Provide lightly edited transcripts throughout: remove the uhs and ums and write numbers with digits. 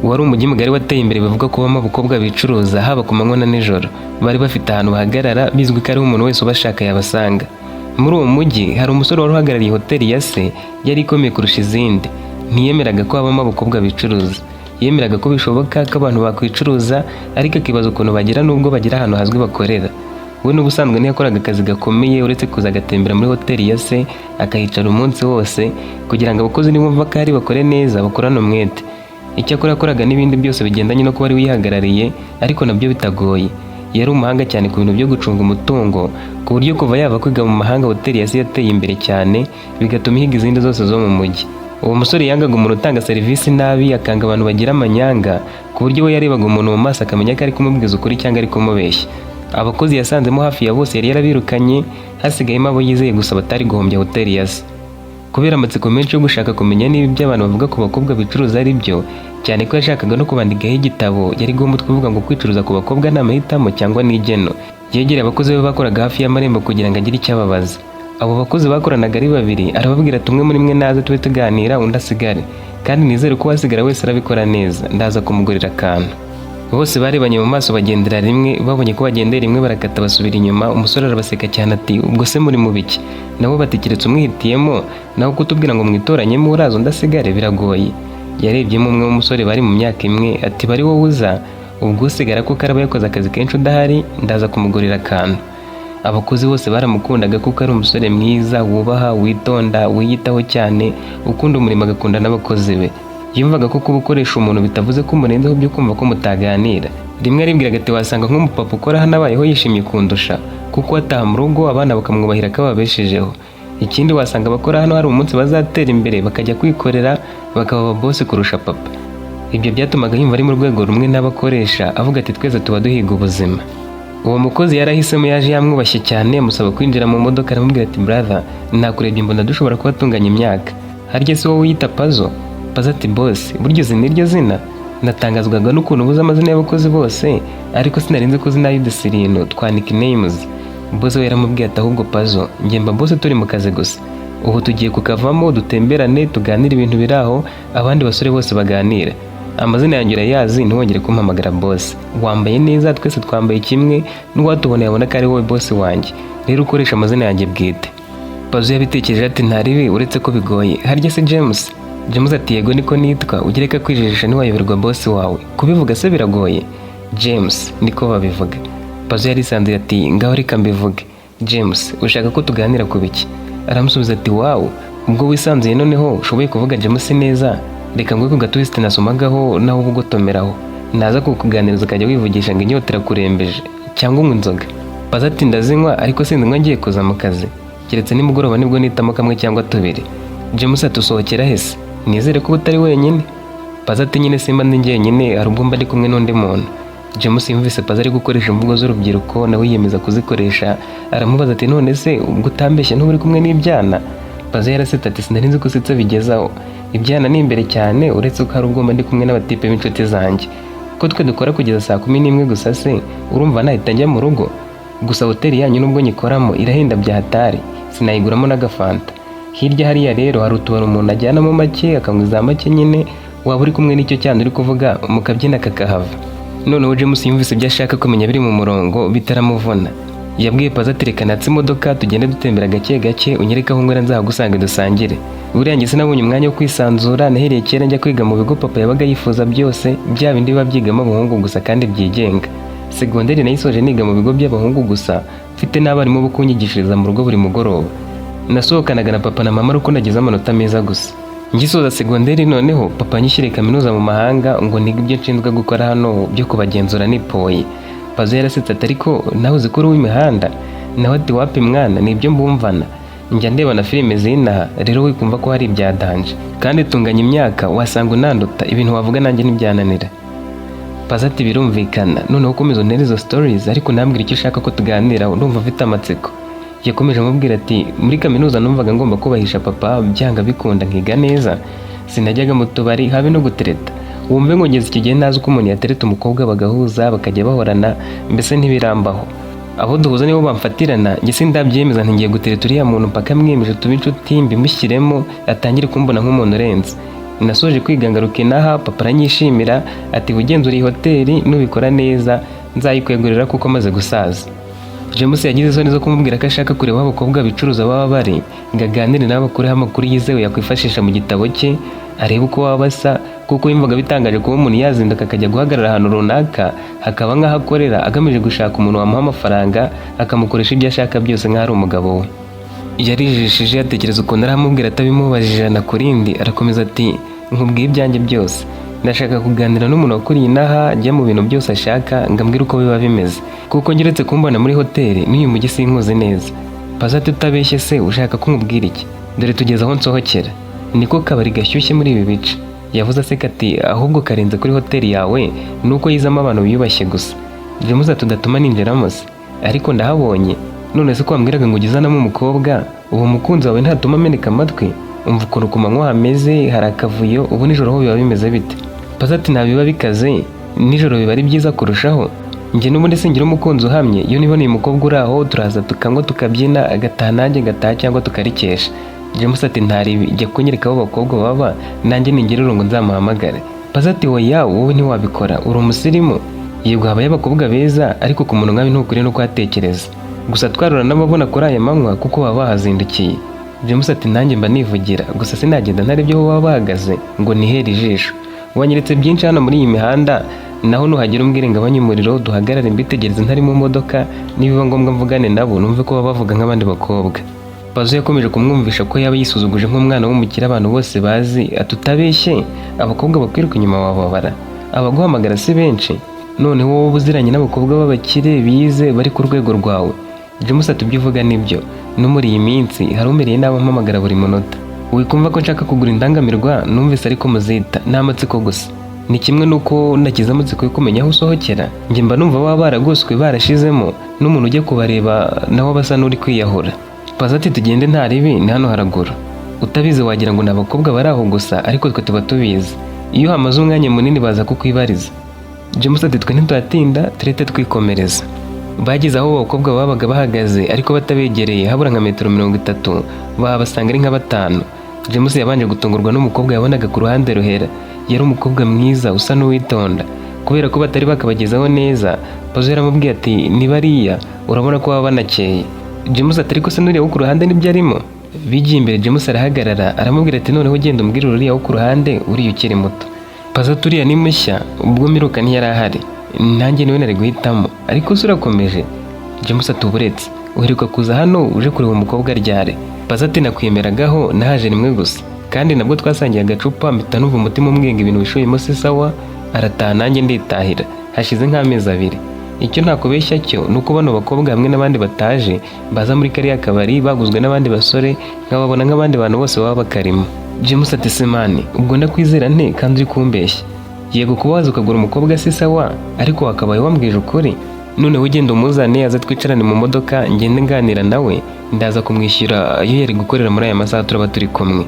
wari umujyi mugari wateye imbere bivuga ko bamo abakobwa bicuruza haba ku manywa na nijoro. Bari bafite ahantu bahagarara bizwi ko ari umuntu wese ubashaka yabasanga. Muri uwo mujyi hari umusore wari uhagarariye hoteli ya se yari ikomeye kurusha izindi. Ntiyemeraga ko habamo abakobwa bicuruza. Yemeraga ko bishoboka ko abantu bakwicuruza, ariko akibaza ukuntu bagira nubwo bagira ahantu hazwi bakorera. We n'ubusanzwe ntiyakoraga akazi gakomeye uretse kuza agatembera muri hoteli ya se akahicara umunsi wose kugira ngo abakozi nibumva ko ari bakore neza bakorane umwete. Icyakora yakoraga n'ibindi byose bigendanye no kuba ari wihagarariye, ariko nabyo bitagoye. Yari umuhanga cyane ku bintu byo gucunga umutungo, ku buryo kuva yava kwiga mu mahanga hoteli ya se yateye imbere cyane, bigatuma ihiga izindi zose zo mu mujyi. Uwo musore yangaga umuntu utanga serivisi nabi, akanga abantu bagira amanyanga, ku buryo we yarebaga umuntu mu maso akamenya ko ari kumubwiza ukuri cyangwa ari kumubeshya. Abakozi yasanzemo hafi ya bose yari yarabirukanye, hasigayemo abo yizeye gusa batari guhombya hoteli ya se. Kubera amatsiko menshi yo gushaka kumenya niba ibyo abantu bavuga ku bakobwa bicuruza ari byo, cyane ko yashakaga no kubandikaho igitabo, yari guha umutwe uvuga ngo kwicuruza ku bakobwa ni amahitamo cyangwa ni igeno. Yegereye abakozi be bakoraga hafi y'amarembo kugira ngo agire icyo ababaza. Abo bakozi bakoranaga ari babiri, arababwira ati umwe muri mwe naze tube tuganira undi asigare, kandi nizere ko uwasigara wese arabikora neza, ndaza kumugurira akantu. Bose barebanye mu maso bagendera rimwe, babonye ko bagendera rimwe barakata basubira inyuma. Umusore arabaseka cyane ati ubwo se muri mu biki? Nabo bati keretse umwihitiyemo, naho kutubwira ngo mwitoranyemo uraza undi asigare biragoye. Yarebyemo umwe w'umusore bari mu myaka imwe ati bari wowe uza, ubwo usigara ko karaba yakoze akazi kenshi udahari, ndaza kumugurira akantu. Abakozi bose baramukundaga kuko ari umusore mwiza, wubaha, witonda, wiyitaho cyane, ukunda umurimo agakunda n'abakozi be. Yumvaga ko kuba ukoresha umuntu bitavuze ko umurenzeho byo kumva ko mutaganira. Rimwe aribwiraga ati wasanga nk'umupapa ukora hano abayeho yishimye kundusha, kuko ataha mu rugo abana bakamwubahira ko ababeshejeho. Ikindi wasanga abakora hano hari umunsi bazatera imbere bakajya kwikorera bakaba ababosi kurusha papa. Ibyo byatumaga yumva ari mu rwego rumwe n'abakoresha, avuga ati twese tuba duhiga ubuzima. Uwo mukozi yarahisemo, yaje yamwubashye cyane, amusaba kwinjira mu modoka, aramubwira ati brother, nakurebye mbona dushobora kuba tunganya imyaka. Harya se wowe wiyita Pazo? Pazo ati boss, buryo uzi niryo zina? Natangazwaga n'ukuntu ubuze amazina y'abakozi bose, ariko sinarinze ko zina y'udusirino twa nicknames. Boss we yaramubwiye ati ahubwo Pazo, njye mba boss turi mu kazi gusa. Ubu tugiye kukavamo dutemberane tuganire ibintu biraho, abandi basore bose baganira. Amazina yanjye urayazi, ntiwongere kumpamagara boss. Wambaye neza, twese twambaye kimwe, n'uwatubona yabona ko ari wowe boss wanjye. Rero ukoresha amazina yanjye bwite. Pazo yabitekereje ati ntaribi uretse ko bigoye. Harya se James? James ati yego niko nitwa, ugereka kwijijisha ntiwayoberwa boss wawe. Kubivuga se biragoye? James niko babivuga. Pazo yarisanzuye ati ngaho reka mbivuge. James, ushaka ko tuganira ku biki? Aramusubiza ati wow, ubwo wisanzuye noneho ushoboye kuvuga James neza, reka ngwe ku gatwist nasomagaho naho ubugotomeraho. Naza kukuganiriza ukajya wivugisha ngo inyota irakurembeje cyangwa unywa inzoga. Pazo ati ndazinywa ariko sinzinywa ngiye kuza mu kazi, keretse nimugoroba nibwo nitamo kamwe cyangwa tubiri. James ati usohokera hese? Nizere ko utari wenyine. Pazo ati nyine simba ndi njyenyine, hari ubwo mba ndi kumwe n'undi muntu. James yumvise Pazo ari gukoresha imvugo z'urubyiruko, nawe yiyemeza kuzikoresha. Aramubaza ati none se ubwo utambeshya ntuburi kumwe n'ibyana? Pazo yarasetse ati sinarinzi ko usitse bigezaho. Ibyana ni imbere cyane, uretse ko hari ubwo mba ndi kumwe n'abatipe b'inshuti zanjye. Ko twe dukora kugeza saa 11 gusa se, urumva nahita njya mu rugo? Gusa hoteli yanyu nubwo nyikoramo irahenda bya hatari, sinayiguramo n'agafanta. Hirya hariya rero hari utubara umuntu ajyanamo make akanywa za make nyine, waba uri kumwe n'icyo cyane uri kuvuga mukabyina kakahava. Noneho James yumvise ibyo ashaka kumenya biri mu murongo bitaramuvuna. Yabwiye Pazo ati reka natse imodoka tugende dutembera gake gake, unyereka aho ngwera nzahagusanga dusangire. Buriya njye sinabonye umwanya wo kwisanzura, nahereye kera njya kwiga mu bigo papa yabaga yifuza byose, bya bindi biba byigamo abahungu gusa kandi byigenga. Segonderi nayisoje niga mu bigo by'abahungu gusa, mfite n'abarimu bo kunyigishiriza mu rugo buri mugoroba. Nasohokanaga na papa na mama uko nagize amanota meza gusa. Ngisoza segonderi noneho papa anyishyire kaminuza mu mahanga ngo nige ibyo nshinzwe gukora hano byo kubagenzura nipoye. Pazo yarasetse ati ariko nawe uzi ko uri uw'imihanda? Nawe ati wapi mwana, nibyo mbumvana. Njya ndeba na filime zinaha, rero wikumva ko hari ibya danje. Kandi tunganya imyaka wasanga unanduta, ibintu wavuga nanjye ntibyananira. Pazo ati birumvikana, noneho ukomeza untera izo stories ariko nambwira icyo ushaka ko tuganira, ndumva afite amatsiko. Yakomeje amubwira ati muri kaminuza numvaga ngomba kubahisha papa, byanga bikunda nkiga neza. Sinajyaga mu tubari habe no gutereta. Wumve ngo ngeze iki gihe nazi uko umuntu yatereta umukobwa bagahuza bakajya bahorana, mbese ntibirambaho. Abo duhuza nibo bamfatirana, njye sindabyemeza ntigiye gutereta uriya muntu mpaka mwemeje tuba inshuti mbimushyiremo atangire kumbona nk'umuntu urenze. nasoje kwiga ngaruka inaha, papa aranyishimira ati ugenzura iyi hoteli nubikora neza nzayikwegurira kuko amaze gusaza. James yagize isoni zo kumubwira ko ashaka kureba aho abakobwa bicuruza baba bari ngo aganire nabo akureho amakuru yizewe yakwifashisha mu gitabo cye arebe uko baba basa, kuko yumvaga bitangaje kuba umuntu yazinduka akajya guhagarara ahantu runaka hakaba nk'aho akorera agamije gushaka umuntu wamuha amafaranga akamukoresha ibyo ashaka byose nk'aho ari umugabo we. Yarijishije atekereza ukuntu aramubwira atabimubajije ijana ku rindi, arakomeza ati nkubwiye ibyanjye byose, ndashaka kuganira n'umuntu wakuriye inaha ajya mu bintu byose ashaka ngo ambwire uko biba bimeze, kuko ngeretse kumbona muri hoteli n'uyu mujyi sinkuzi neza. Paza ati utabeshye se ushaka ko nkubwira iki? Dore tugeze aho nsohokera, niko kabari gashyushye muri ibi bice. Yavuze aseka ati ahubwo karenze kuri hoteli yawe nuko yizamo abantu biyubashye gusa. James ati udatuma ninjiramo se? Ariko ndahabonye, none se ko wambwiraga ngo ugizanamo umukobwa, uwo mukunzi wawe ntatuma ameneka amatwi? Umva ukuntu ku manywa hameze hari akavuyo, ubu nijoro ho biba bimeze bite? Paza ati ntabiba bikaze, nijoro biba ari byiza kurushaho. Njye n'ubundi singira umukunzi uhamye, iyo niboneye umukobwa uri aho turaza tukanywa tukabyina agataha nanjye ngataha cyangwa tukarikesha. James ati ntaribi, jya kunyereka aho abakobwa baba nanjye ningira urungu nzamuhamagare. Paza ati oya wowe ntiwabikora, uri umusirimu. Yego habaye abakobwa beza ariko ku muntu nkawe ntukwiriye no kuhatekereza, gusa twarura n'ababona kuri aya manywa kuko baba bahazindukiye. James ati nanjye mba nivugira, gusa sinagenda ntarebye aho baba bahagaze ngo nihere ijisho. Wanyeretse byinshi hano muri iyi mihanda, naho nuhagera umbwire ngabanye umuriro duhagarare mbitegereze ntari mu modoka, nibiba ngombwa mvugane nabo numve ko baba bavuga nk'abandi bakobwa. Pazo yakomeje kumwumvisha ko yaba yisuzuguje nk'umwana w'umukire abantu bose bazi, atutabeshye abakobwa bakwiruka inyuma wababara, abaguhamagara si benshi, noneho wowe uziranye n'abakobwa b'abakire bize bari ku rwego rwawe. James ati ibyo uvuga nibyo, no muri iyi minsi hari umereye nawe mpamagara buri munota. Wikumva ko nshaka kugura indangamirwa numvise ariko muzita n'amatsiko gusa, ni kimwe nuko nakize amatsiko yo kumenya aho usohokera. Njye mba numva baba baragoswe barashizemo n'umuntu ujya kubareba naho basa n'uri kwiyahura. Paza ati tugende nta ribi, ni hano haraguru, utabizi wagira ngo ni abakobwa bari aho gusa ariko twe tuba tubizi, iyo hamaze umwanya munini baza kukwibariza. James ati twe ntitwatinda turete twikomereza. Bageze aho abakobwa babaga bahagaze ariko batabegereye habura nka metero 30, bahabasanga ari nka 5. James yabanje gutungurwa n'umukobwa yabonaga ku ruhande ruhera, yari umukobwa mwiza usa n'uwitonda. Kubera ko batari bakabagezaho neza, Pazo yaramubwiye ati ni bariya urabona ko baba banakeye. James ati ariko se nuriya wo ku ruhande nibyo arimo? Bigiye imbere James arahagarara aramubwira ati noneho ugenda umbwira uriya wo ku ruhande uriya ukiri muto. Pazo turiya ni mushya, ubwo miruka ntiyari ahari, nanjye niwe nari guhitamo, ariko se urakomeje? James ati uburetse uheruka kuza hano uje kureba umukobwa ryari? Pazo ati nakwemeragaho nahaje rimwe gusa, kandi nabwo twasangiye agacupa mpita numva umutima umwenga ibintu bishuyemo se sawa, arataha nanjye nditahira, hashize nk'amezi 2. Icyo ntakubeshya cyo nuko bano bakobwa hamwe n'abandi bataje baza muri kariya kabari baguzwe n'abandi basore nkababona nk'abandi bantu bose baba bakarimo. James ati semani ubwo ndakwizera nte kandi uri kumbeshya? Yego kuba waza ukagura umukobwa se sawa, ariko wakabaye wambwije ukuri. Noneho ugenda umuzane aza twicarane mu modoka ngende nganira nawe, ndaza kumwishyura iyo yari gukorera muri aya masaha turaba turi kumwe.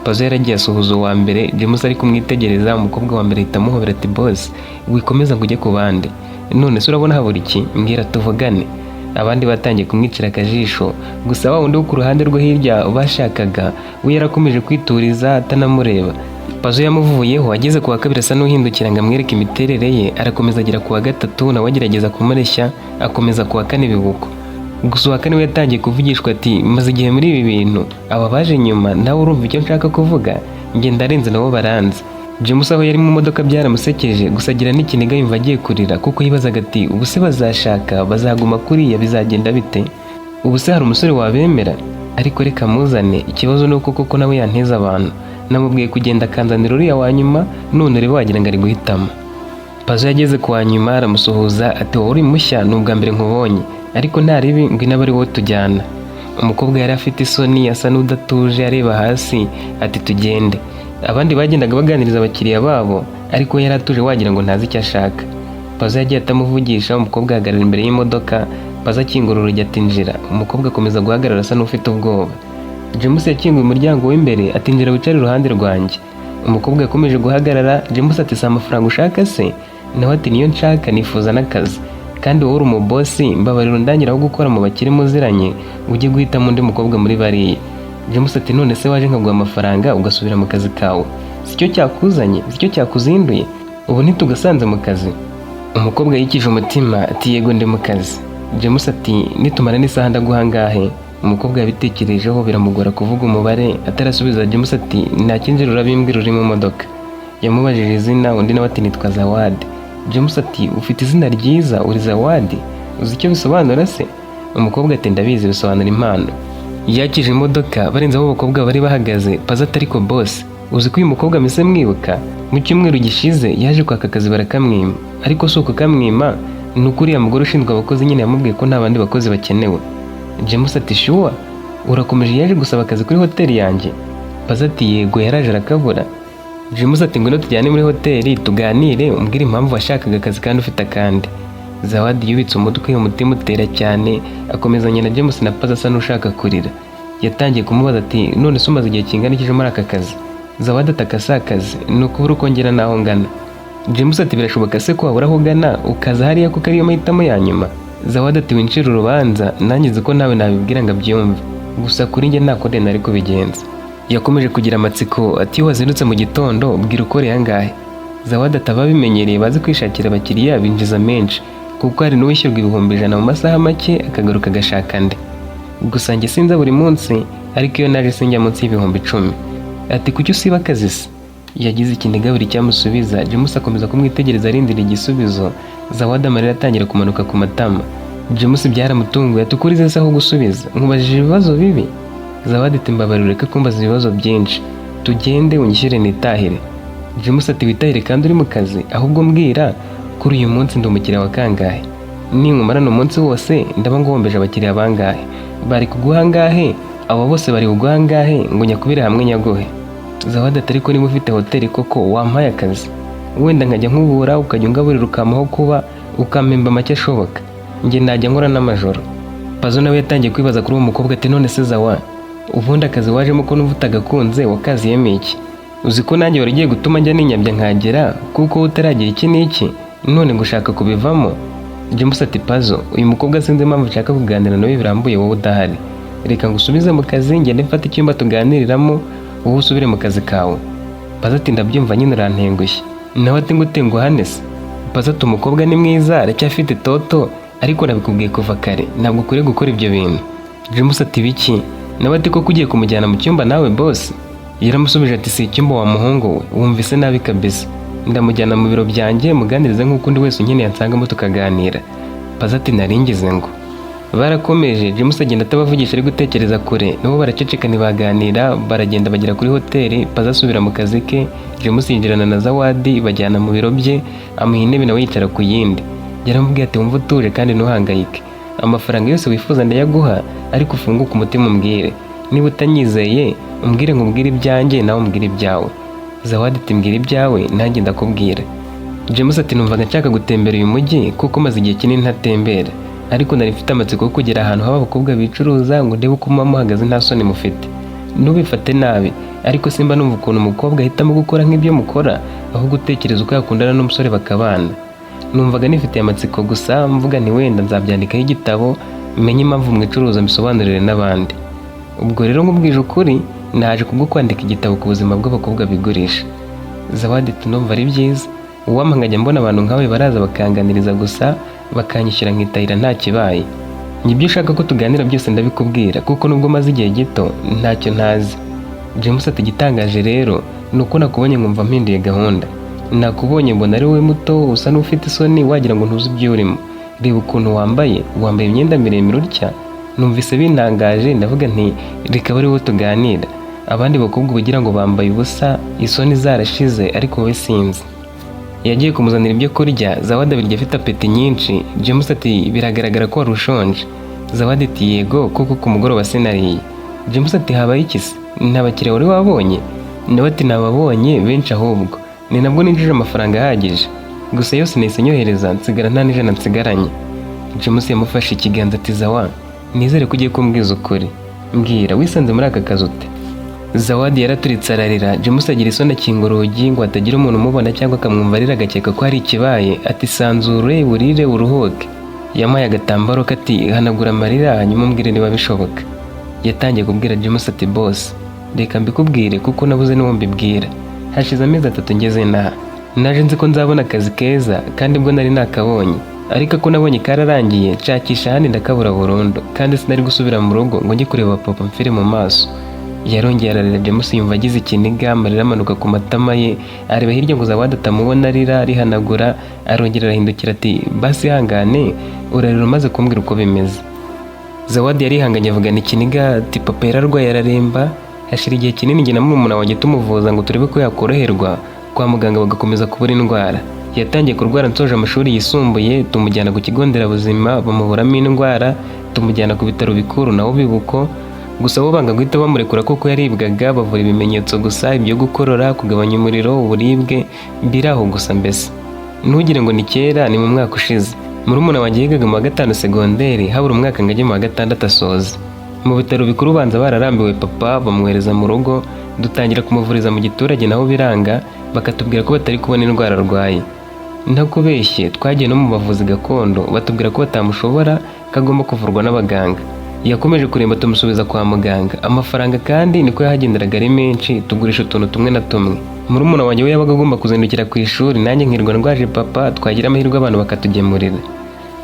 Pazo yaragiye asuhuza uwa mbere, James ari kumwitegereza, umukobwa wa mbere ahita amuhobera ati boss wikomeza ngo ujye ku bandi, none se urabona habura iki? Mbwira tuvugane. Abandi batangiye kumwicira akajisho, gusa wa wundi wo ku ruhande rwo hirya bashakaga we yarakomeje kwituriza atanamureba. Pazo yamuvuyeho, ageze ku wa kabiri asa n'uhindukira ngo amwereke imiterere ye, arakomeza agera ku wa gatatu nawe agerageza kumureshya, akomeza ku wa kane bibuko. Gusa uwa kane we yatangiye kuvugishwa ati maze igihe muri ibi bintu, aba baje nyuma nawe urumva icyo nshaka kuvuga, njye ndarenze nabo baranze. James aho yari mu modoka byaramusekeje, gusa agira n'ikiniga yumva agiye kurira kuko yibazaga ati ubu se bazashaka bazaguma kuriya bizagenda bite? Ubu se hari umusore wabemera? Ariko reka muzane, ikibazo nuko koko nawe yanteza abantu, namubwiye kugenda akanzanira uriya wa nyuma, none reba wagira ngo ari guhitamo. Pazo yageze ku wa nyuma aramusuhuza ati wowe uri mushya ni ubwa mbere nkubonye, ariko nta ribi ngo inaba ari wowe tujyana. Umukobwa yari afite isoni asa n'udatuje areba hasi ati tugende. Abandi bagendaga baganiriza abakiriya babo ariko yari atuje wagira ngo ntazi icyo ashaka. Pazo yagiye atamuvugisha, umukobwa ahagarara imbere y'imodoka, Pazo akingura urugi atinjira, umukobwa akomeza guhagarara asa n'ufite ubwoba. James yakinguye umuryango w'imbere atinjira wicare iruhande rwanjye. Umukobwa yakomeje guhagarara, James ati si amafaranga ushaka se? Nawe ati niyo nshaka, nifuza n'akazi, kandi wowe uri umubosi mbabarira undangira aho gukora mu bakire muziranye ujye guhitamo undi mukobwa muri bariya. James ati none se waje nkaguha amafaranga ugasubira mu kazi kawe? sicyo cyakuzanye, sicyo cyakuzinduye, ubu ntitugasanze mu kazi? Umukobwa yikije umutima ati yego ndi mu kazi. James ati nitumara n'isaha ndaguha angahe? Umukobwa yabitekerejeho biramugora kuvuga umubare atarasubiza. James ati nta kinjira urabimbwira uri mu modoka. Yamubajije izina, undi nawe ati nitwa Zawadi. James ati ufite izina ryiza, uri Zawadi, uzi icyo bisobanura se? Umukobwa ati ndabizi, bisobanura impano. Yakije imodoka barenze aho abakobwa bari bahagaze. Paza ati ariko boss, uzi ko uyu mukobwa mise mwibuka? Mu cyumweru gishize yaje kwaka akazi barakamwima, ariko si uko kamwima, ni uko uriya mugore ushinzwe abakozi nyine yamubwiye ko nta bandi bakozi bakenewe. James ati shuwa, urakomeje? Yaje gusaba akazi kuri hoteli yanjye? Paza ati yego, yaraje arakabura. James ati ngwino tujyane muri hoteli tuganire, umbwire impamvu washakaga akazi kandi ufite akandi. Zawadi yubitse umutwe, umutima utera cyane, akomezanya na James na Paza asa n'ushaka kurira. Yatangiye kumubaza ati none se umaze igihe kingana iki muri aka kazi? Zawadi ataka si akazi, ni ukubura uko ngera naho ngana. James ati birashoboka se ko wabura aho ugana ukaza hariya kuko ariyo mahitamo ya nyuma? Zawadi ati wincira urubanza, nanjye nzi ko nawe nabibwira ngo abyumve, gusa kuri njye nta kundi nari kubigenza. Yakomeje kugira amatsiko ati iyo wazindutse mu gitondo bwira ukoreye angahe? Zawadi ati ababimenyereye bazi kwishakira abakiriya binjiza menshi, kuko hari n'uwishyurwa ibihumbi 100 mu masaha make akagaruka agashaka andi. Gusa njye sinza buri munsi, ariko iyo naje sinjya munsi y'ibihumbi 10. Ati kuki usiba akazi se? Yagize ikiniga buri cyamusubiza. James akomeza kumwitegereza arindira igisubizo. Zawadi amarira atangira kumanuka ku matama. James byaramutunguye ati ukurize se aho gusubiza, nkubajije ibibazo bibi? Zawadi ati mbabarira ureke kumbaza ibibazo byinshi, tugende unyishyire nitahire. James ati witahire kandi uri mu kazi, ahubwo mbwira kuri uyu munsi ndi umukiriya wa kangahe? Ninkumarana umunsi wose ndaba ngombeje abakiriya bangahe? Bari kuguha angahe? Abo bose bari kuguha angahe ngo nyakubire hamwe nyaguhe? Zawadi ati ariko niba ufite hoteli koko wampaye akazi, wenda nkajya nkubura ukajya ungaburira ukampaho kuba ukampemba make ashoboka, njye najya nkora n'amajoro. Pazo nawe yatangiye kwibaza kuri uwo mukobwa ati none se Zawa, ubundi akazi wajemo ko numva utagakunze wakaziyemo iki? Uzi ko nanjye wari ugiye gutuma njya ninyabya nkagera kuko utaragira iki n'iki, none gushaka kubivamo? James ati Pazo, uyu mukobwa sinzi impamvu nshaka kuganira nawe birambuye wowe udahari, reka ngusubize mu kazi ngende mfate icyumba tuganiriramo wowe usubire mu kazi kawe. Pazo ati ndabyumva nyine urantengushye. Nawe ati ngutenguhane se? Pazo ati umukobwa ni mwiza aracyafite toto, ariko nabikubwiye kuva kare ntabwo ukwiye gukora ibyo bintu. James ati biki? Nawe ati koko ugiye kumujyana mu cyumba nawe boss? Yaramusubije ati si icyumba wa muhungu we, wumvise nabi kabisa, ndamujyana mu biro byanjye muganirize nk'uko undi wese unkeneye ansangamo tukaganira. Pazo ati naringize ngo. Barakomeje, James agenda atabavugisha ari gutekereza kure, nabo baraceceka ntibaganira. Baragenda bagera kuri hoteli. Pazo asubira mu kazi ke. James yinjirana na Zawadi bajyana mu biro bye, amuha intebe nawe yicara ku yindi. Yaramubwiye ati wumva utuje kandi ntuhangayike, amafaranga yose wifuza ndayaguha, ariko ufunguke umutima umbwire, niba utanyizeye umbwire nkubwire ibyanjye nawe umbwire ibyawe. Zawadi ati mbwira ibyawe nanjye ndakubwira. James ati numvaga nshaka gutembera uyu mujyi kuko maze igihe kinini ntatembera, ariko nari mfite amatsiko yo kugera ahantu haba abakobwa bicuruza ngo ndebe uko muba muhagaze nta soni mufite. Ntubifate nabi, ariko simba numva ukuntu umukobwa ahitamo gukora nk'ibyo mukora aho gutekereza uko yakundana n'umusore bakabana. Numvaga nifitiye amatsiko gusa mvuga nti wenda nzabyandikaho igitabo menye impamvu mwicuruza mbisobanurire n'abandi. Ubwo rero nkubwije ukuri naje kubwo kwandika igitabo ku buzima bw'abakobwa bigurisha. Zawadi ati ndumva ari byiza, uwampa nkajya mbona abantu nkawe baraza bakanganiriza gusa bakanyishyura nkitahira nta kibaye. Nibyo ushaka ko tuganira byose ndabikubwira kuko nubwo maze igihe gito ntacyo ntazi. James ati igitangaje rero ni uko nakubonye nkumva mpinduye gahunda. Nakubonye mbona ari wowe muto usa n'ufite isoni wagira ngo ntuzi ibyo urimo. Reba ukuntu wambaye imyenda miremire utya, numvise bintangaje ndavuga nti reka bari wowe tuganira. Abandi bakobwa ugira ngo bambaye ubusa isoni zarashize, ariko wowe sinzi. Yagiye kumuzanira ibyo kurya. Zawadi abirya afite apeti nyinshi. James ati biragaragara ko wari ushonje. Zawadi ati yego kuko ku mugoroba sinariye. James ati habaye iki se? Nta bakiriya wari wabonye? Nawe ati nababonye benshi ahubwo ni nabwo ninjije amafaranga ahagije, gusa yose nahise nyohereza nsigara nta n'ijana nsigaranye. James yamufashe ikiganza ati Zawa, nizere ko ugiye kumbwiza ukuri, mbwira wisanze muri aka kazi ute? Zawadi yaraturitse ararira. James agira isoni akinga urugi ngo hatagira umuntu umubona cyangwa akamwumva arira agakeka ko hari ikibaye. Ati sanzure burire uruhuke. Yamaye agatambaro kati hanagura amarira hanyuma umbwire niba bishoboka. Yatangiye kubwira James ati boss, reka mbikubwire kuko nabuze n'uwo mbibwira. hashize amezi 3 ngeze inaha. Naje nzi ko nzabona akazi keza kandi bwo nari nakabonye, ariko ko nabonye kararangiye nshakisha ahandi ndakabura burundu, kandi sinari gusubira mu rugo ngo njye kureba papa mfire mu maso. Yarongeye ararira James yumva agize ikiniga, amarira amanuka ku matama ye, areba hirya ngo Zawadi atamubona arira arihanagura, arongera arahindukira ati basi hangane urarira umaze kumbwira uko bimeze. Zawadi yarihanganye avugana ikiniga ati papa yararwaye araremba, hashira igihe kinini njye na murumuna wanjye tumuvuza ngo turebe ko yakoroherwa, kwa muganga bagakomeza kubura indwara. Yatangiye kurwara nsoje amashuri yisumbuye, tumujyana ku kigo nderabuzima bamuburamo indwara, tumujyana ku bitaro bikuru naho bibuko, gusa bo banga guhita bamurekura kuko yaribwaga, bavura ibimenyetso gusa, ibyo gukorora, kugabanya umuriro, uburibwe, biraho gusa mbese. Ntugire ngo ni kera, ni mu mwaka ushize. Murumuna wanjye yigaga mu wa 5 segonderi, habura umwaka ngo ajye mu wa 6 asoza. Mu bitaro bikuru banza bararambiwe papa, bamwohereza mu rugo, dutangira kumuvuriza mu giturage naho biranga, bakatubwira ko batari kubona indwara arwaye. Ntakubeshye, twagiye no mu bavuzi gakondo, batubwira ko batamushobora, kagomba kuvurwa n'abaganga. Yakomeje kuremba tumusubiza kwa muganga, amafaranga kandi niko yahagenderaga ari menshi, tugurisha utuntu tumwe na tumwe. Murumuna wanjye we yabaga agomba kuzindukira ku ishuri, nanjye nkirwa ndwaje papa, twagira amahirwe abantu bakatugemurira.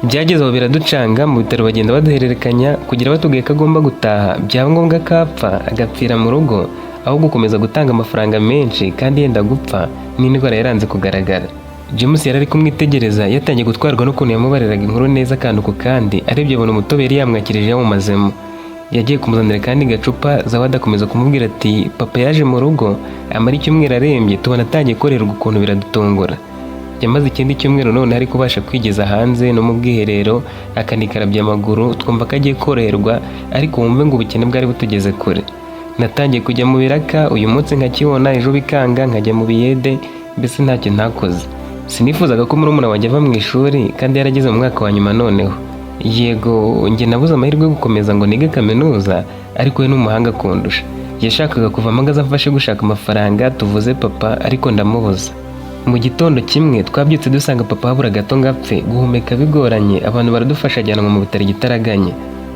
Byageze aho biraducanga, mu bitaro bagenda baduhererekanya kugira batubwiye ko agomba gutaha, byaba ngombwa akapfa agapfira mu rugo, aho gukomeza gutanga amafaranga menshi kandi yenda gupfa n'indwara yaranze kugaragara. James yari ari kumwitegereza, yatangiye gutwarwa n'ukuntu yamubariraga inkuru neza kandi ku kandi, arebye abona umutobe yari yamwakirije yawumazemo. Yagiye kumuzanira kandi gacupa, Zawadi akomeza kumubwira ati papa yaje mu rugo amara icyumweru arembye, tubona atangiye korerwa ukuntu biradutungura. Yamaze ikindi cyumweru none ari kubasha kwigeza hanze no mu bwiherero, akanikarabya amaguru, twumva ko agiye koroherwa, ariko wumve ngo ubukene bwari butugeze kure. Natangiye kujya mu biraka, uyu munsi nkakibona, ejo bikanga, nkajya mu biyede, mbese ntacyo ntakoze. Sinifuzaga ko murumuna wanjye ava mu ishuri kandi yarageze mu mwaka wa nyuma noneho. Yego njye nabuze amahirwe yo gukomeza ngo nige kaminuza, ariko we n'umuhanga kundusha. Yashakaga kuva magaza amfashe gushaka amafaranga tuvuze papa, ariko ndamubuza. Mu gitondo kimwe twabyutse dusanga papa habura gato ngapfe, guhumeka bigoranye, abantu baradufasha ajyanwa mu bitaro igitaraganya.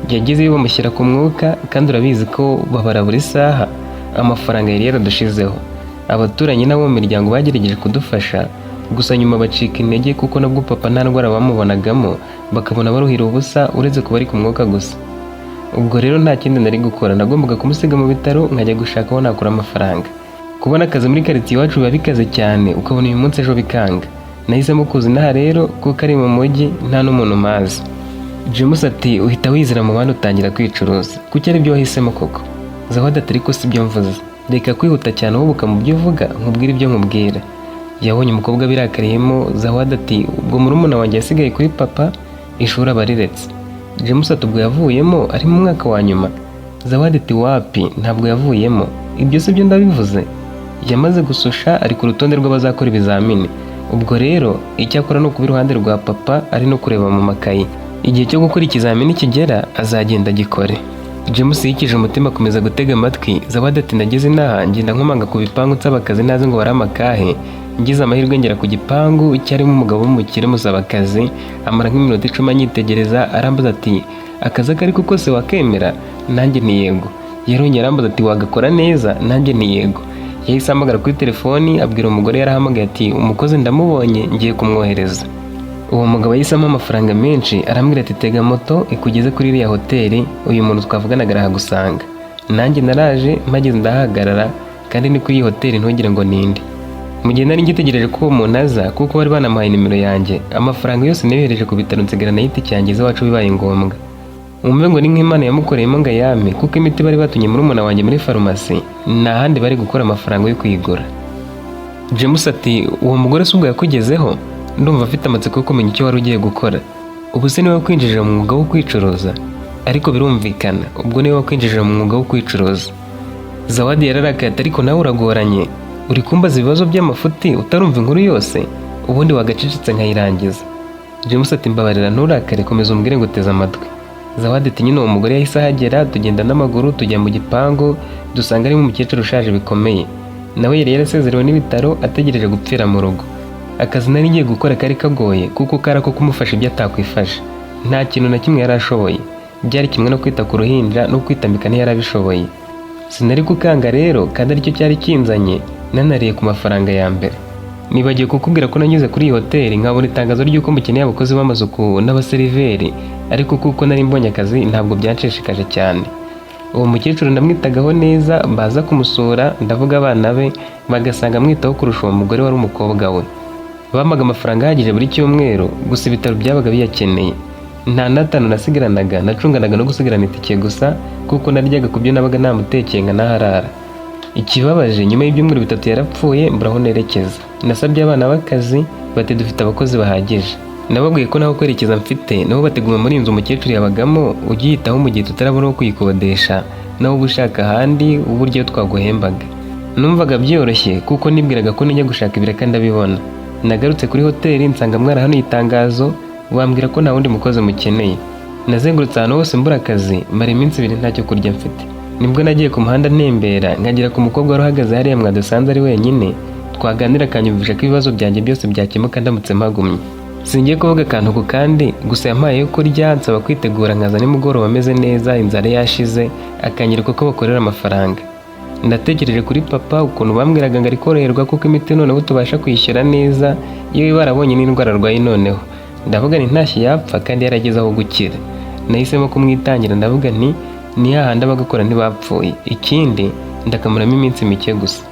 Yagezeyo bamushyira ku mwuka, kandi urabizi ko babara buri saha, amafaranga yari yaradushizeho. Abaturanyi n'abo mu miryango bagerageje kudufasha, gusa nyuma bacika intege kuko nabwo papa nta ndwara bamubonagamo, bakabona baruhira ubusa uretse kuba ari ku mwuka gusa. Ubwo rero nta kindi nari gukora, nagombaga kumusiga mu bitaro nkajya gushaka aho nakura amafaranga. Kubona akazi muri quartier iwacu biba bikaze cyane, ukabona uyu munsi ejo bikanga. Nahisemo kuza inaha rero kuko ari mu mujyi nta n'umuntu mazi. James ati uhita wizira mu bandi utangira kwicuruza, kuki ari byo wahisemo koko? Zawadi ati ariko si byo mvuze, reka kwihuta cyane uhubuka mu byo uvuga, nkubwire ibyo nkubwira. Yabonye umukobwa birakariyemo, Zawadi ati ubwo murumuna wanjye yasigaye kuri papa, ishuri abariretse. James ati ubwo yavuyemo ari mu mwaka wa nyuma? Zawadi ati wapi, ntabwo yavuyemo, ibyo si byo ndabivuze. Yamaze gususha, ari ku rutonde rw'abazakora ibizamini. Ubwo rero icyakora no kuba iruhande rwa papa ari no kureba mu makayi, igihe cyo gukora ikizamini kigera azagenda gikore. James yikije umutima akomeza gutega amatwi. Zawadi ati nageze inaha ngenda nkomanga ku bipangu nsaba akazi nazi ngo baramakahe. Ngize amahirwe ngera ku gipangu cyarimo umugabo w'umukire musaba akazi, amara nk'iminota 10 anyitegereza, arambaza ati akazi kari kuko se wakemera? Nanjye ni yego. Yarongera arambaza ati wagakora neza? Nanjye ni yego. Yahise ahamagara kuri telefoni abwira umugore yarahamagaye ati umukozi ndamubonye ngiye kumwohereza. Uwo mugabo yahisemo amafaranga menshi, arambwira ati tega moto ikugeze kuri iriya hoteli, uyu muntu twavuganaga arahagusanga. Nanjye naraje mpageze ndahagarara, kandi ni kuri iyi hoteli ntugire ngo ninde. Mu gihe nari ngitegereje ko uwo muntu aza kuko bari banamuhaye nimero yanjye, amafaranga yose nayohereje ku bitaro nsigarana y'iti cyangize wacu bibaye ngombwa. Umve ngo ni nk'Imana yamukoreyemo ngo ayame, kuko imiti bari batunye murumuna wanjye muri farumasi nta handi bari gukora amafaranga yo kwigura. James ati uwo mugore se ubwo yakugezeho? Ndumva afite amatsiko yo kumenya icyo wari ugiye gukora. Ubu se niwe wakwinjije mu mwuga wo kwicuruza? Ariko birumvikana, ubwo niwe wakwinjije mu mwuga wo kwicuruza. Zawadi yararakaye ati ariko nawe uragoranye, uri kumbaza ibibazo by'amafuti utarumva inkuru yose, ubundi wagacecetse nkayirangiza. James ati mbabarira nturakare, komeza umbwire ngo uteze amatwi. Zawadi ati nyine uwo mugore yahise ahagera, tugenda n'amaguru tujya mu gipangu, dusanga arimo umukecuru ushaje bikomeye. Nawe yari yarasezerewe n'ibitaro ategereje gupfira mu rugo. Akazi nari ngiye gukora kari kagoye kuko kari ako kumufasha ibyo atakwifasha. Nta kintu na kimwe yarashoboye. Byari kimwe no kwita ku ruhinja no kwitambika ntiyarabishoboye. Sinari kukanga rero kandi aricyo cyari kinzanye, nanariye ku mafaranga ya mbere. Nibagiwe kukubwira ko nanyuze kuri iyi hoteli nkabona itangazo ry'uko mukeneye abakozi b'amasuku n'abaseriveri, ariko kuko nari mbonye akazi ntabwo byanshishikaje cyane. Uwo mukecuru ndamwitagaho neza, baza kumusura ndavuga abana be bagasanga amwitaho kurusha uwo mugore wari umukobwa we. Bampaga amafaranga ahagije buri cyumweru, gusa ibitaro byabaga biyakeneye. Nta n'atanu nasigaranaga, nacunganaga no gusigarana itike gusa kuko naryaga ku byo nabaga namutekeye nkanaharara. Ikibabaje, nyuma y'ibyumweru 3 yarapfuye mbura aho nerekeza. Nasabye abana b'akazi bati dufite abakozi bahagije. Nababwiye ko naho kwerekeza mfite, nabo bateguma muri inzu umukecuru yabagamo ujye yitaho mu gihe tutarabona uko kuyikodesha, naho uba ushaka ahandi uburyo twaguhembaga. Numvaga byoroshye kuko nibwiraga ko nijya gushaka ibiraka ndabibona. Nagarutse kuri hoteli nsanga mwarahanuye itangazo, bambwira ko nta wundi mukozi mukeneye. Nazengurutse ahantu hose mbura akazi, mara iminsi 2 ntacyo kurya mfite. Nibwo nagiye ku muhanda ntembera, nkagera ku mukobwa wari uhagaze hariya mwadusanze ari wenyine, twaganira akanyumvisha ko ibibazo byanjye byose byakemuka ndamutse mpagumye. Singiye kuvuga akantu ku kandi, gusa yampaye yo kurya, nsaba kwitegura nkaza nimugoroba ameze neza, inzara yashize, akanyereka ko bakorera amafaranga. Ndatekereje kuri papa ukuntu bambwiraga ngo ari koroherwa kuko imiti noneho tubasha kwishyura neza iyo barabonye n'indwara arwaye noneho. Ndavuga nti ntashye yapfa kandi yarageze aho gukira. Nahisemo kumwitangira ndavuga nti ni hahandi abagakora ntibapfuye. Ikindi ndakamuramo iminsi mike gusa.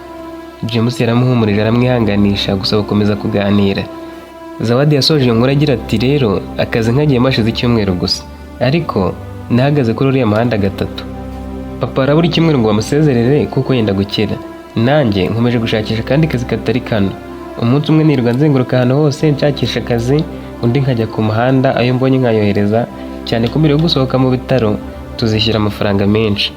James yaramuhumurije aramwihanganisha gusa bakomeza kuganira. Zawadi yasoje iyo nkuru agira ati rero akazi nkagiye mashize icyumweru gusa, ariko nahagaze kuri uriya muhanda 3. Papa arabura icyumweru ngo bamusezerere kuko yenda gukira. Nanjye nkomeje gushakisha kandi kazi katari kano. Umunsi umwe nirwa nzenguruka ahantu hose nshakisha akazi, undi nkajya ku muhanda ayo mbonye nkayohereza, cyane ko mbere yo gusohoka mu bitaro tuzishyura amafaranga menshi.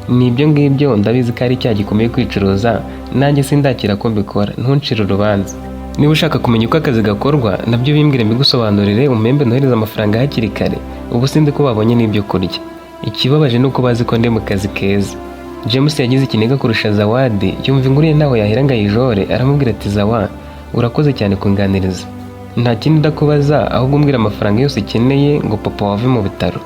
Nibyo ngibyo ndabizi ko ari icyaha gikomeye kwicuruza, nanjye sindakira ko mbikora, ntuncire urubanza. Niba ushaka kumenya uko akazi gakorwa nabyo bimbwire mbigusobanurire, umembe nohereza amafaranga hakiri kare. Ubu sindi ko babonye n'ibyo kurya. Ikibabaje nuko bazi ko ndi mu kazi keza. James yagize ikiniga kurusha Zawadi, yumva inkuru ye naho yahera ngayijore, aramubwira ati Zawa urakoze cyane kunganiriza. Nta kindi ndakubaza ahubwo umbwira amafaranga yose ukeneye ngo papa wave mu bitaro.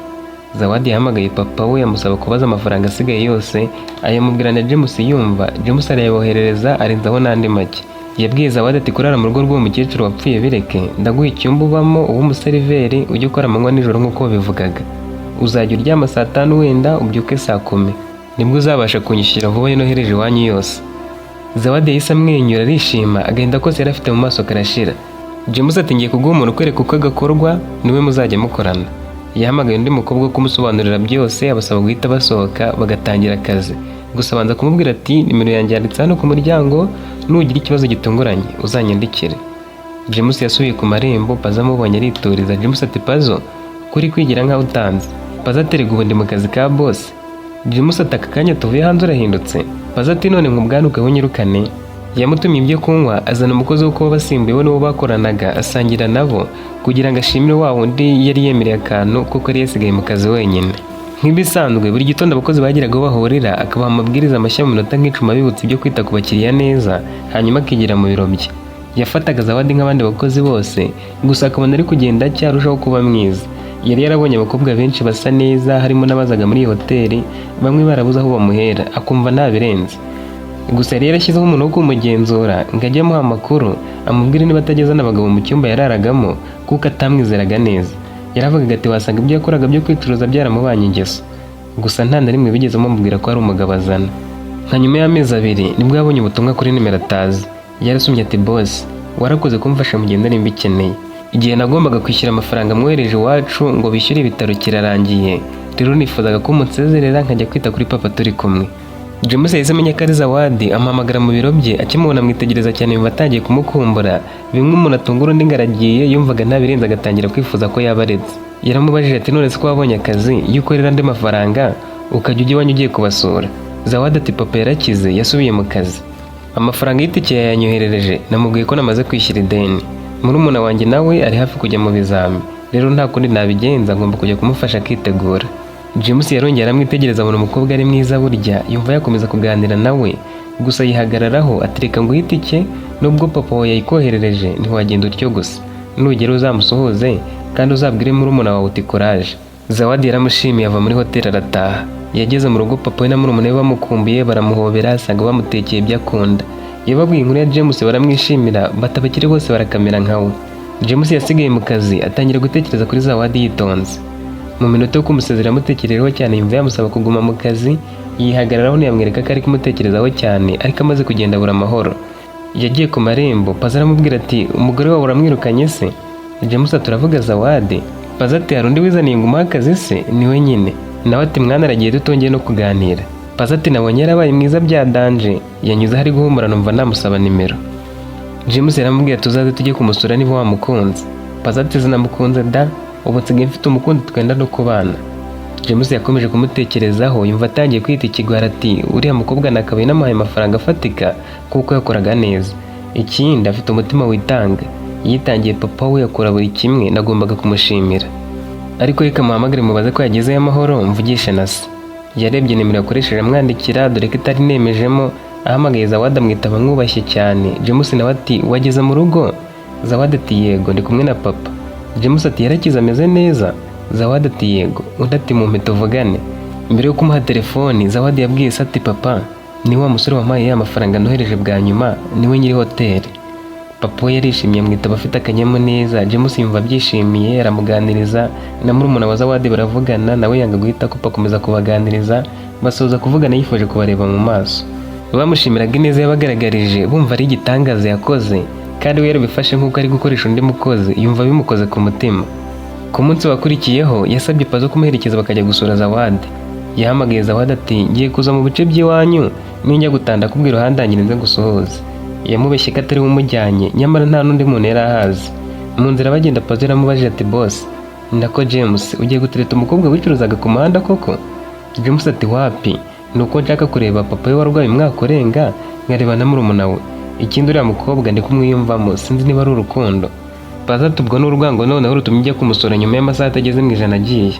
Zawadi yahamagaye papa we amusaba kubaza amafaranga asigaye yose, ayamubwira na James yumva. James arayaboherereza arenzaho n'andi make. Yabwiye Zawadi ati kurara mu rugo rw'uwo mukecuru wapfuye bireke, ndaguha icyumba ubamo uwo umuseriveri ujye ukora amanywa nijoro nk'uko bivugaga. Uzajya uryama saa 5 wenda ubyuke saa 10, nibwo uzabasha kunyishyura vuba nohereje iwanyu yose. Zawadi yahise amwenyura arishima, agahinda kose yari afite mu maso karashira. James ati ngiye kuguha umuntu ukwereka uko gakorwa, niwe muzajya mukorana. Yahamagaye undi mukobwa kumusobanurira byose, abasaba guhita basohoka bagatangira akazi. Gusa abanza kumubwira ati nimero yanjye yanditse hano ku muryango, nugira ikibazo gitunguranye uzanyandikire. James yasubiye ku marembo, Pazo amubonye arituriza. James ati Pazo kuri kwigira nkaho utanze. Pazo aterega ubundi mu kazi ka boss. James ati aka kanya tuvuye hanze urahindutse. Pazo ati none nkubwanuke unyirukane. Yamutumye ibyo kunywa, azana umukozi wo kuba basimbuye n'uwo bakoranaga asangira nabo kugira ngo ashimire wa wundi yari yemereye akantu kuko yari yasigaye mu kazi wenyine. Nk'ibisanzwe buri gitondo abakozi bagiraga bahurira akabaha amabwiriza mashya mu minota nk'icumi abibutsa ibyo kwita ku bakiriya neza, hanyuma akigira mu biro bye. Yafataga Zawadi nk'abandi bakozi bose, gusa akabona ari kugenda cyarushaho kuba mwiza. Yari yarabonye abakobwa benshi basa neza, harimo n'abazaga muri iyi hoteli, bamwe barabuze aho bamuhera akumva ntabirenze. Gusa yari yarashyizeho umuntu wo kumugenzura ngo ajye amuha amakuru, amubwire niba atageza n'abagabo mu cyumba yararagamo kuko atamwizeraga neza. Yaravugaga ati wasanga ibyo yakoraga byo kwicuruza byaramubanye ingeso, gusa nta na rimwe bigeze bamubwira ko ari umugabo azana. Nka nyuma y'amezi 2 nibwo yabonye ubutumwa kuri nimero atazi. Yarasomye ati boss warakoze kumfasha mu genda nimba ikeneye. Igihe nagombaga kwishyura amafaranga mwohereje iwacu ngo bishyure ibitaro kirarangiye, rero nifuzaga ko munsezerera nkajya kwita kuri papa turi kumwe. James yahise amenya ko ari Zawadi, amuhamagara mu biro bye, akimubona amwitegereza cyane yumva atangiye kumukumbura. Bimwe umuntu atungura undi ngaragiye, yumvaga ntabirenze agatangira kwifuza ko yabaretse. Yaramubajije ati none se ko wabonye akazi iyo ukorera andi mafaranga ukajya ujya iwanyu ugiye kubasura? Zawadi ati papa yarakize yasubiye mu kazi. Amafaranga y'itike yanyoherereje, namubwiye ko namaze kwishyura ideni. Murumuna wanjye nawe ari hafi kujya mu bizami, rero nta kundi nabigenza, ngomba kujya kumufasha akitegura. James yarongera aramwitegereza abona umukobwa ari mwiza burya, yumva yakomeza kuganira nawe, gusa yihagararaho atireka ngo itike, nubwo papa we yayikoherereje ntiwagenda utyo gusa. Nugera uzamusuhuze kandi uzabwire murumuna wawe uti courage. Zawadi yaramushimiye ava muri hoteli arataha. Yageze mu rugo papa we na murumuna we bamukumbuye, baramuhobera asanga bamutekeye ibyo akunda. yababwiye inkuru ya James baramwishimira batabakire bose barakamera nkawe. James yasigaye mu kazi atangira gutekereza kuri Zawadi yitonze. Mu minota yo kumusezera amutekerereho cyane yumva yamusaba kuguma mu kazi, yihagararaho ntiyamwereka ko ari kumutekerezaho cyane ariko amaze kugenda abura amahoro. Yagiye ku marembo, Paza aramubwira ati umugore wawe uramwirukanye se? James ati uravuga Zawadi? Paza ati hari undi wizaniye ngo umuhe akazi se? Niwe nyine. Nawe ati mwana aragiye tutongeye no kuganira. Paza ati nabonye yarabaye mwiza bya danje, yanyuze hari guhumura numva namusaba nimero. James yaramubwiye tuzaze tujye kumusura niba wamukunze. Paza ati zinamukunze da, ubu nsigaye mfite umukunzi twenda no kubana. James yakomeje kumutekerezaho yumva atangiye kwita ikigwara ati uriya mukobwa nakabaye namuhaye amafaranga afatika kuko yakoraga neza. Ikindi afite umutima witanga, yitangiye papa we yakora buri kimwe, nagombaga kumushimira. Ariko reka muhamagare mubaze ko yagezeyo amahoro mvugishe na se. Yarebye nimero yakoresheje amwandikira dore ko itari nemejemo, ahamagaye Zawadi amwitaba amwubashye cyane. James nawe ati wageze mu rugo? Zawadi ati yego ndi kumwe na papa. James ati yarakize ameze neza? Zawadi ati yego. Undi ati mumpe tuvugane. Mbere yo kumuha telefoni Zawadi yabwiye se ati papa ni wa musore wampaye ya mafaranga nohereje bwa nyuma niwe nyiri hoteli. Papa we yarishimye amwitaba afite akanyamuneza. James yumva abyishimiye aramuganiriza, na murumuna wa Zawadi baravugana nawe yanga guhita kupa akomeza kubaganiriza, basoza kuvugana yifuje kubareba mu maso. Bamushimiraga ineza yabagaragarije bumva ari igitangaza yakoze, kandi we yarabifashe nk'uko ari gukoresha undi mukozi, yumva bimukoze ku mutima. Ku munsi wakurikiyeho yasabye Pazo kumuherekeza bakajya gusura Zawadi. Yahamagaye Zawadi ati ngiye kuza mu bice by'iwanyu ninjya gutanda kubwira uhandangira nze gusohoza. Yamubeshye ko atari umujyanye, nyamara nta n'undi muntu yari ahazi. Mu nzira bagenda Pazo yaramubajije ati boss ndako James ugiye gutereta umukobwa wicuruzaga ku muhanda koko? James ati wapi, nuko nshaka kureba papa we warwaye umwaka urenga nkareba na murumuna we. Ikindi uriya mukobwa ndi kumwiyumvamo sinzi niba ari urukundo. Pazo ati ubwo n'urwango noneho rutumye ujya kumusura nyuma y'amasaha atageze mu ijana agiye.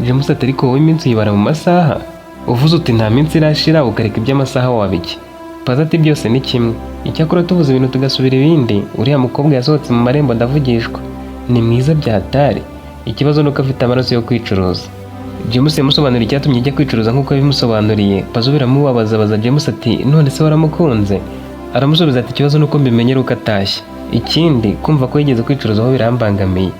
James ati ariko wowe iminsi uyibara mu masaha? Uvuze uti nta minsi irashira ukareka iby'amasaha wabiki. Pazo ati byose ni kimwe, icyakora tuvuze ibintu tugasubira ibindi. Uriya mukobwa yasohotse mu marembo ndavugishwa, ni mwiza byatari, ikibazo nuko afite amaraso yo kwicuruza. James yamusobanuriye icyatumye ajya kwicuruza nk'uko yabimusobanuriye. Pazo biramubabaza James ati none se waramukunze? Aramusubiza ati ikibazo nuko mbimenyera uko atashye, ikindi kumva ko yigeze kwicuruza aho birambangamiye.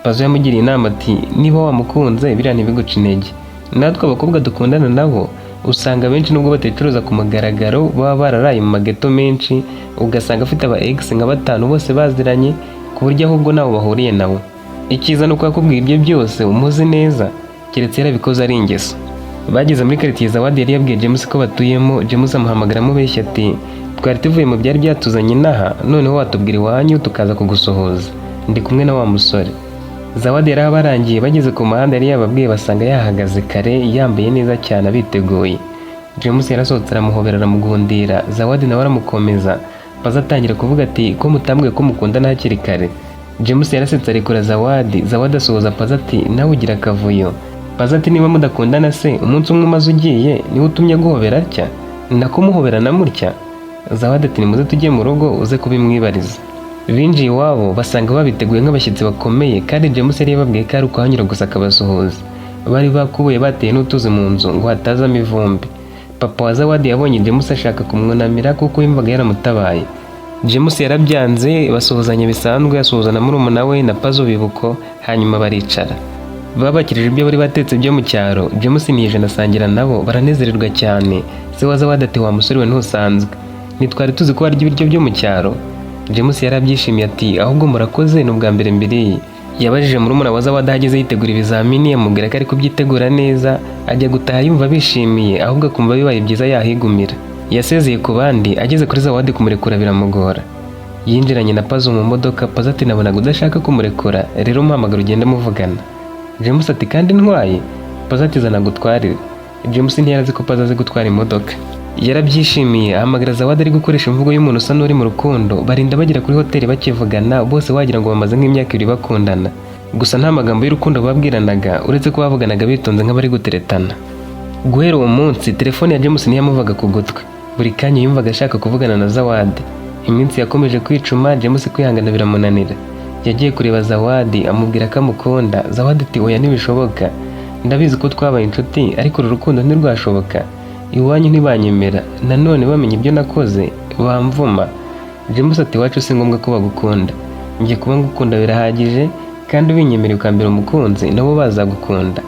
Pazo yamugiriye inama ati niba wamukunze biriya ntibiguca intege. Natwe abakobwa dukundana nabo usanga benshi nubwo baticuruza ku mugaragaro baba bararaye mu mageto menshi, ugasanga afite aba ex nka 5 bose baziranye ku buryo ahubwo nabo bahuriye nawe. Ikiza nuko yakubwiye ibyo byose umuzi neza, keretse yarabikoze ari ingeso. Bageze muri quartier Zawadi yari yabwiye James ko batuyemo. James amuhamagara amubeshya ati twari tuvuye mu byari byatuzanye inaha, noneho watubwira iwanyu tukaza kugusohoza, ndi kumwe na wa musore. Zawadi yari abarangiye, bageze ku muhanda yari yababwiye basanga yahagaze kare yambaye neza cyane abiteguye. James yarasohotse aramuhobera aramugundira, Zawadi nawe aramukomeza. Pazo atangira kuvuga ati ko mutambwiye ko mukundana hakiri kare. James yarasetse arekura Zawadi. Zawadi asuhuza Pazo ati nawe ugira akavuyo. Pazo ati niba mudakundana se umunsi umwe umaze ugiye niwe utumye guhobera atya? Nako muhobera na mutya? Zawadi ati nimuze tujye mu rugo uze kubimwibariza. Binjiye iwabo basanga babiteguye nk'abashyitsi bakomeye, kandi James yari yababwiye ko ari ukuhanyura gusa akabasuhuza. Bari bakubuye bateye n'utuzi mu nzu ngo hatazamo ivumbi. Papa wa Zawadi yabonye James ashaka kumwunamira kuko yumvaga yaramutabaye. James yarabyanze, basuhuzanya bisanzwe, asuhuza na murumuna we na Pazo bibuko, hanyuma baricara. Babakirije ibyo bari batetse byo mu cyaro. James nije nasangira nabo baranezererwa cyane. Se wa Zawadi ati wa musore we ntusanzwe, nitwari tuzi ko barya ibiryo byo mu cyaro. James yarabyishimiye ati ahubwo murakoze n'ubwa mbere mbere. Yabajije murumuna wa Zawadi ahageze yitegura ibizamini, amubwira ko ari kubyitegura neza, ajya gutaha yumva bishimiye, ahubwo akumva bibaye byiza yahigumira. Yasezeye ku bandi, ageze kuri Zawadi kumurekura biramugora. Yinjiranye na Pazo mu modoka. Pazo ati nabonaga udashaka kumurekura, rero muhamagara ugende muvugana. James ati kandi ntwaye? Pazo ati zana gutwarire. James ntiyarazi ko Pazo azi gutwara imodoka. Yarabyishimiye, ahamagara Zawadi ari gukoresha imvugo y'umuntu usa n'uri mu rukundo. Barinda bagera kuri hoteli bakivugana, bose wagira ngo bamaze nk'imyaka 2 bakundana. Gusa nta magambo y'urukundo babwiranaga, uretse ko bavuganaga bitonze nk'abari guteretana. Guhera uwo munsi telefone ya James ntiyamuvaga ku gutwi. Buri kanya yumvaga ashaka kuvugana na Zawadi. Iminsi yakomeje kwicuma, James kwihangana biramunanira. Yagiye kureba Zawadi amubwira ko amukunda. Zawadi ati oya ntibishoboka, ndabizi ko twabaye inshuti ariko uru rukundo ntirwashoboka. Iwanyu ntibanyemera, nanone bamenye ibyo nakoze bamvuma. James ati iwacu si ngombwa ko bagukunda, njye kuba ngukunda birahagije, kandi ubinyemereye ukambera umukunzi nabo bazagukunda.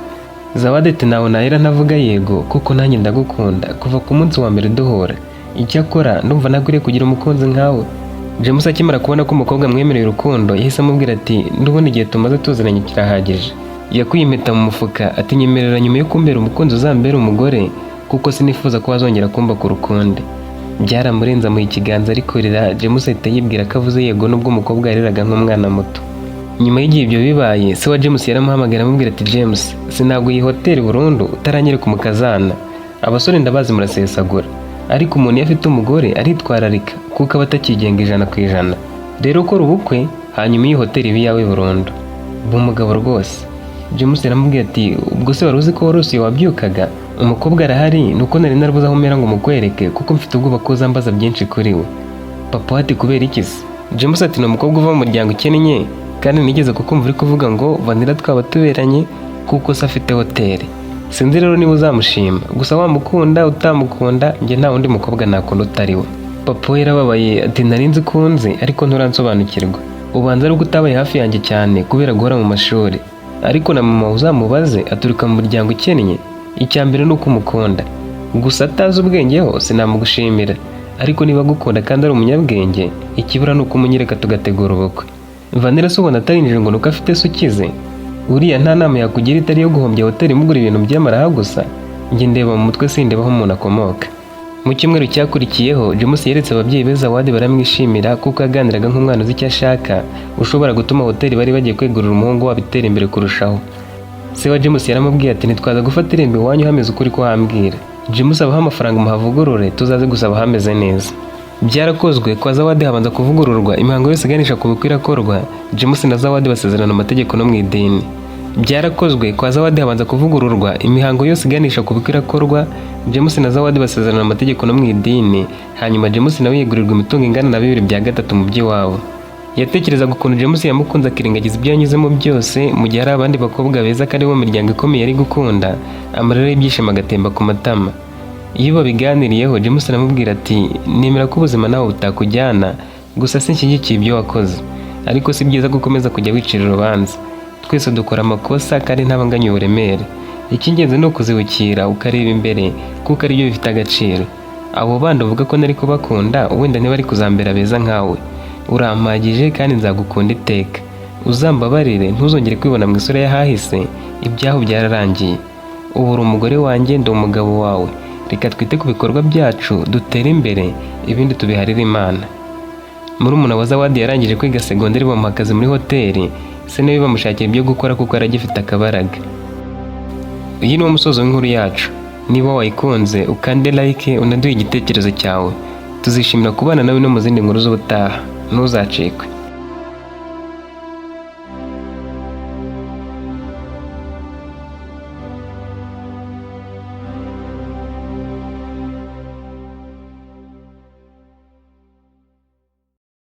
Zawadi ati nawe nahera ntavuga yego kuko nanjye ndagukunda kuva ku munsi wa mbere duhura, icyakora ndumva nakwiriye kugira umukunzi nkawe. James akimara kubona ko umukobwa amwemereye urukundo yahise amubwira ati ndubona igihe tumaze tuziranye kirahagije. Yakuye impeta mu mufuka ati nyemerera nyuma yo kumbera umukunzi uzambera umugore kuko sinifuza ko wazongera kumba ku rukundo. Byaramurenze amuha ikiganza ari kurira. James ahita yibwira ko avuze yego nubwo umukobwa yareraga nk'umwana muto. Nyuma y'igihe ibyo bibaye se wa James yaramuhamagara amubwira ati James, sinabwo iyi hoteli burundu utaranyereka umukazana. Abasore ndabazi murasesagura, ariko umuntu iyo afite umugore aritwararika kuko aba atakigenga 100%. Rero ukora ubukwe hanyuma iyi hoteli ibe iyawe burundu. Umugabo rwose. James yaramubwiye ati ubwo se wari uzi ko warose wabyukaga? Umukobwa arahari nuko nari narabuze aho mera ngo mukwereke kuko mfite ubwoba ko uzambaza byinshi kuri we. Papa ati kubera iki se? James ati ni umukobwa uva mu muryango ukennye, kandi nigeze kukumva uri kuvuga ngo Vanilla twaba tuberanye kuko se afite hoteli. Sinzi rero niba uzamushima, gusa wamukunda utamukunda njye nta wundi mukobwa nakunda utari we. Papa yarababaye ati nari nzi ko unzi ariko nturansobanukirwa. Ubanza ari uko utabaye hafi yanjye cyane kubera guhora mu mashuri. Ariko na mama uzamubaze aturuka mu muryango ukennye. Icyambere nuko umukunda, gusa atazi ubwenge ho sinamugushimira, ariko niba gukunda kandi ari umunyabwenge ikibura nuko umunyereka tugategura ubukwe. Vanilla se ubona atarinjije ngo nuko afite se ukize? Uriya nta nama yakugira itari yo guhombya hoteli mugura ibintu by'amaraha gusa. Njye ndeba mu mutwe sindebaho umuntu akomoka. Mu cyumweru cyakurikiyeho James yeretse ababyeyi be Zawadi baramwishimira kuko yaganiraga nk'umwana uzi icyo ashaka ushobora gutuma hoteli bari bagiye kwegurira umuhungu wabo itera imbere kurushaho. Se wa James yaramubwiye ati nitwaza gufata irembo iwanyu hameze ukuri ko hambwira. James abaha amafaranga muhavugurure tuzaze gusaba hameze neza. Byarakozwe kwa Zawadi habanza kuvugururwa imihango yose iganisha ku bukwe irakorwa. James na Zawadi basezerana amategeko no mu idini. Byarakozwe kwa Zawadi habanza kuvugururwa imihango yose iganisha ku bukwe irakorwa. James na Zawadi basezerana amategeko no mu idini, hanyuma James nawe yegurirwa imitungo ingana na 2/3 mu by'iwabo. Yatekerezaga ukuntu James yamukunze akirengagiza ibyo yanyuzemo byose mu gihe hari abandi bakobwa beza kandi bo mu miryango ikomeye ari gukunda, amarira y'ibyishimo agatemba ku matama. Iyo babiganiriyeho James aramubwira ati nemera ko ubuzima nawe butakujyana, gusa sinshyigikiye ibyo wakoze, ariko si byiza gukomeza kujya wicira urubanza. Twese dukora amakosa kandi ntabanganye uburemere. Icy'ingenzi ni ukuzibukira ukareba imbere kuko ari byo bifite agaciro. Abo bandi uvuga ko nari kubakunda wenda ntibari kuzambera beza nkawe. Urampagije kandi nzagukunda iteka. Uzambabarire ntuzongere kwibona mu isura y'ahahise, ibyaho byararangiye. Ubu uri umugore wanjye ndi umugabo wawe. Reka twite ku bikorwa byacu dutere imbere, ibindi tubiharire Imana. Murumuna wa Zawadi yarangije kwiga segonderi bamuha akazi muri hoteli, se nawe bamushakira ibyo gukora kuko aragifite akabaraga. Iyi ni umusozo w'inkuru yacu. Niba wayikunze ukande like unaduhe igitekerezo cyawe, tuzishimira kubana nawe no mu zindi nkuru z'ubutaha. Ntuzacikwe.